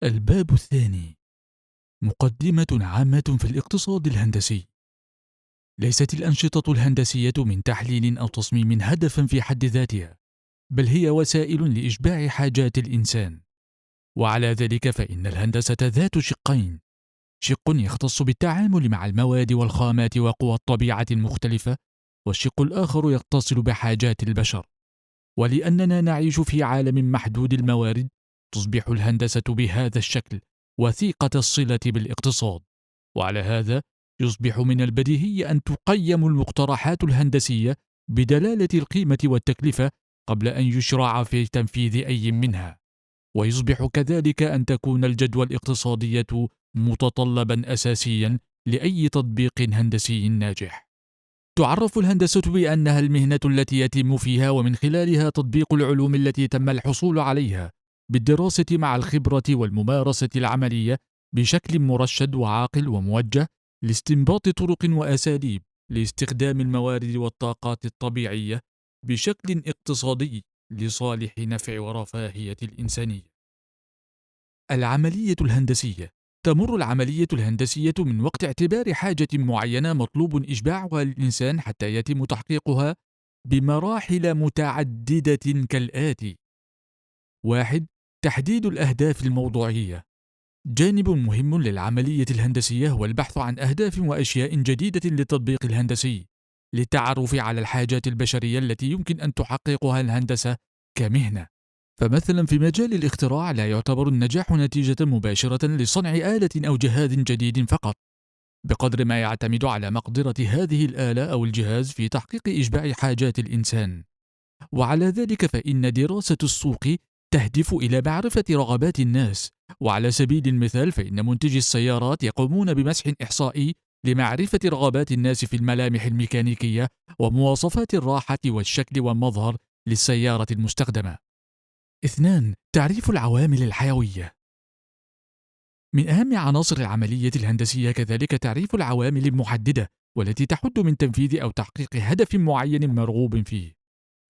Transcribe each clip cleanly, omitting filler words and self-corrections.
الباب الثاني: مقدمة عامة في الاقتصاد الهندسي. ليست الأنشطة الهندسية من تحليل أو تصميم هدفًا في حد ذاتها، بل هي وسائل لإشباع حاجات الإنسان. وعلى ذلك فإن الهندسة ذات شقين: شق يختص بالتعامل مع المواد والخامات وقوى الطبيعة المختلفة، والشق الآخر يتصل بحاجات البشر. ولأننا نعيش في عالم محدود الموارد، تصبح الهندسة بهذا الشكل وثيقة الصلة بالاقتصاد. وعلى هذا يصبح من البديهي أن تقيم المقترحات الهندسية بدلالة القيمة والتكلفة قبل أن يشرع في تنفيذ أي منها، ويصبح كذلك أن تكون الجدوى الاقتصادية متطلبا أساسيا لأي تطبيق هندسي ناجح. تعرف الهندسة بأنها المهنة التي يتم فيها ومن خلالها تطبيق العلوم التي تم الحصول عليها بالدراسة مع الخبرة والممارسة العملية بشكل مرشد وعاقل وموجه لاستنباط طرق وأساليب لاستخدام الموارد والطاقات الطبيعية بشكل اقتصادي لصالح نفع ورفاهية الإنسانية. العملية الهندسية: تمر العملية الهندسية من وقت اعتبار حاجة معينة مطلوب إشباعها للإنسان حتى يتم تحقيقها بمراحل متعددة كالآتي: 1. تحديد الأهداف الموضوعية. جانب مهم للعملية الهندسية هو البحث عن أهداف وأشياء جديدة للتطبيق الهندسي، للتعرف على الحاجات البشرية التي يمكن أن تحققها الهندسة كمهنة. فمثلا في مجال الاختراع لا يعتبر النجاح نتيجة مباشرة لصنع آلة أو جهاز جديد فقط، بقدر ما يعتمد على مقدرة هذه الآلة أو الجهاز في تحقيق إشباع حاجات الإنسان. وعلى ذلك فإن دراسة السوق تهدف إلى معرفة رغبات الناس، وعلى سبيل المثال فإن منتجي السيارات يقومون بمسح إحصائي لمعرفة رغبات الناس في الملامح الميكانيكية ومواصفات الراحة والشكل والمظهر للسيارة المستخدمة. 2. تعريف العوامل الحيوية. من أهم عناصر العملية الهندسية كذلك تعريف العوامل المحددة والتي تحد من تنفيذ أو تحقيق هدف معين مرغوب فيه.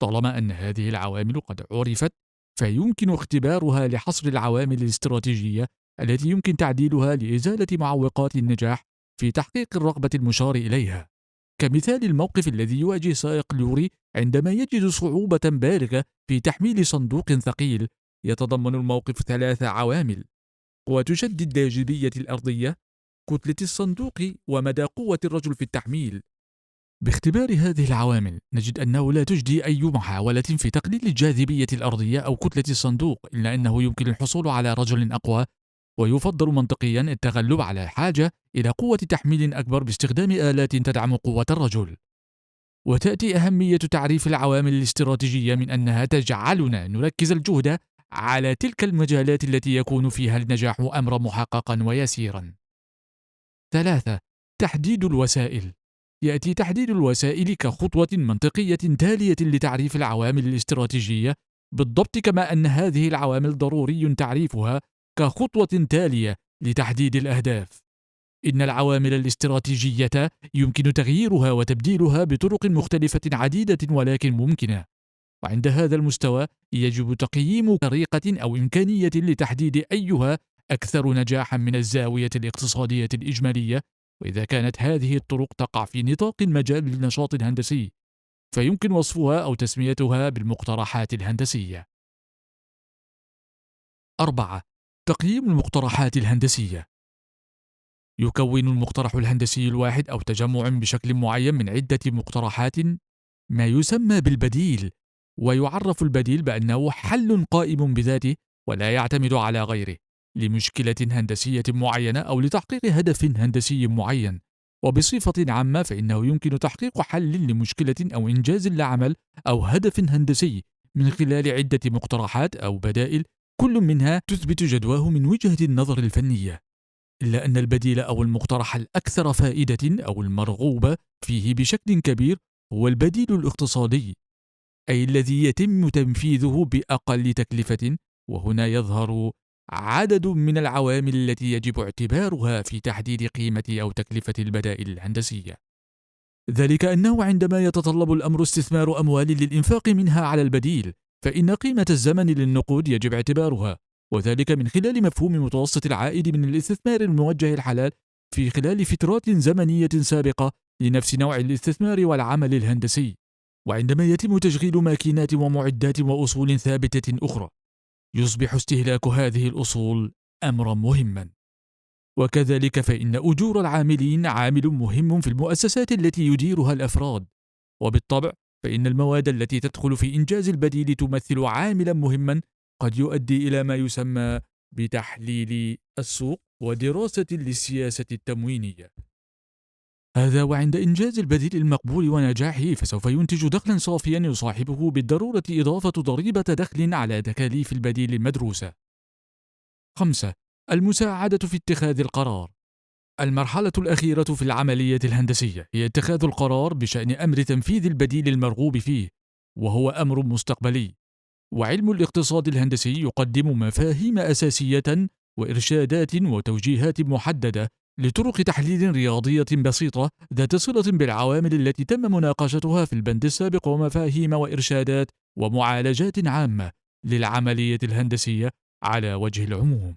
طالما أن هذه العوامل قد عرفت، فيمكن اختبارها لحصر العوامل الاستراتيجية التي يمكن تعديلها لإزالة معوقات النجاح في تحقيق الرغبة المشار إليها. كمثال الموقف الذي يواجه سائق لوري عندما يجد صعوبة بالغة في تحميل صندوق ثقيل. يتضمن الموقف 3 عوامل: قوة شد الجاذبية الأرضية، كتلة الصندوق، ومدى قوة الرجل في التحميل. باختبار هذه العوامل نجد أنه لا تجدي أي محاولة في تقليل الجاذبية الأرضية أو كتلة الصندوق، إلا أنه يمكن الحصول على رجل أقوى، ويفضل منطقيا التغلب على الحاجة إلى قوة تحميل أكبر باستخدام آلات تدعم قوة الرجل. وتأتي أهمية تعريف العوامل الاستراتيجية من أنها تجعلنا نركز الجهد على تلك المجالات التي يكون فيها النجاح أمرا محققا ويسيرا. 3. تحديد الوسائل. يأتي تحديد الوسائل كخطوة منطقية تالية لتعريف العوامل الاستراتيجية، بالضبط كما أن هذه العوامل ضروري تعريفها كخطوة تالية لتحديد الأهداف. إن العوامل الاستراتيجية يمكن تغييرها وتبديلها بطرق مختلفة عديدة ولكن ممكنة، وعند هذا المستوى يجب تقييم طريقة أو إمكانية لتحديد أيها أكثر نجاحا من الزاوية الاقتصادية الإجمالية. وإذا كانت هذه الطرق تقع في نطاق المجال النشاط الهندسي، فيمكن وصفها أو تسميتها بالمقترحات الهندسية. 4. تقييم المقترحات الهندسية. يكون المقترح الهندسي الواحد أو تجمع بشكل معين من عدة مقترحات ما يسمى بالبديل، ويعرف البديل بأنه حل قائم بذاته ولا يعتمد على غيره لمشكلة هندسية معينة أو لتحقيق هدف هندسي معين. وبصفة عامة فإنه يمكن تحقيق حل لمشكلة أو إنجاز لعمل أو هدف هندسي من خلال عدة مقترحات أو بدائل، كل منها تثبت جدواه من وجهة النظر الفنية. إلا أن البديل أو المقترح الأكثر فائدة أو المرغوب فيه بشكل كبير هو البديل الاقتصادي، أي الذي يتم تنفيذه بأقل تكلفة. وهنا يظهر عدد من العوامل التي يجب اعتبارها في تحديد قيمة أو تكلفة البدائل الهندسية. ذلك أنه عندما يتطلب الأمر استثمار أموال للإنفاق منها على البديل، فإن قيمة الزمن للنقود يجب اعتبارها، وذلك من خلال مفهوم متوسط العائد من الاستثمار الموجه الحلال في خلال فترات زمنية سابقة لنفس نوع الاستثمار والعمل الهندسي، وعندما يتم تشغيل ماكينات ومعدات وأصول ثابتة أخرى يصبح استهلاك هذه الأصول أمرا مهما. وكذلك فإن أجور العاملين عامل مهم في المؤسسات التي يديرها الأفراد، وبالطبع فإن المواد التي تدخل في إنجاز البديل تمثل عاملا مهما قد يؤدي إلى ما يسمى بتحليل السوق ودراسة للسياسة التموينية. هذا وعند إنجاز البديل المقبول ونجاحه فسوف ينتج دخلا صافيا يصاحبه بالضرورة إضافة ضريبة دخل على تكاليف البديل المدروسة. 5. المساعدة في اتخاذ القرار. المرحلة الأخيرة في العملية الهندسية هي اتخاذ القرار بشأن أمر تنفيذ البديل المرغوب فيه، وهو أمر مستقبلي. وعلم الاقتصاد الهندسي يقدم مفاهيم أساسية وإرشادات وتوجيهات محددة لطرق تحليل رياضية بسيطة ذات صلة بالعوامل التي تم مناقشتها في البند السابق، ومفاهيم وإرشادات ومعالجات عامة للعملية الهندسية على وجه العموم.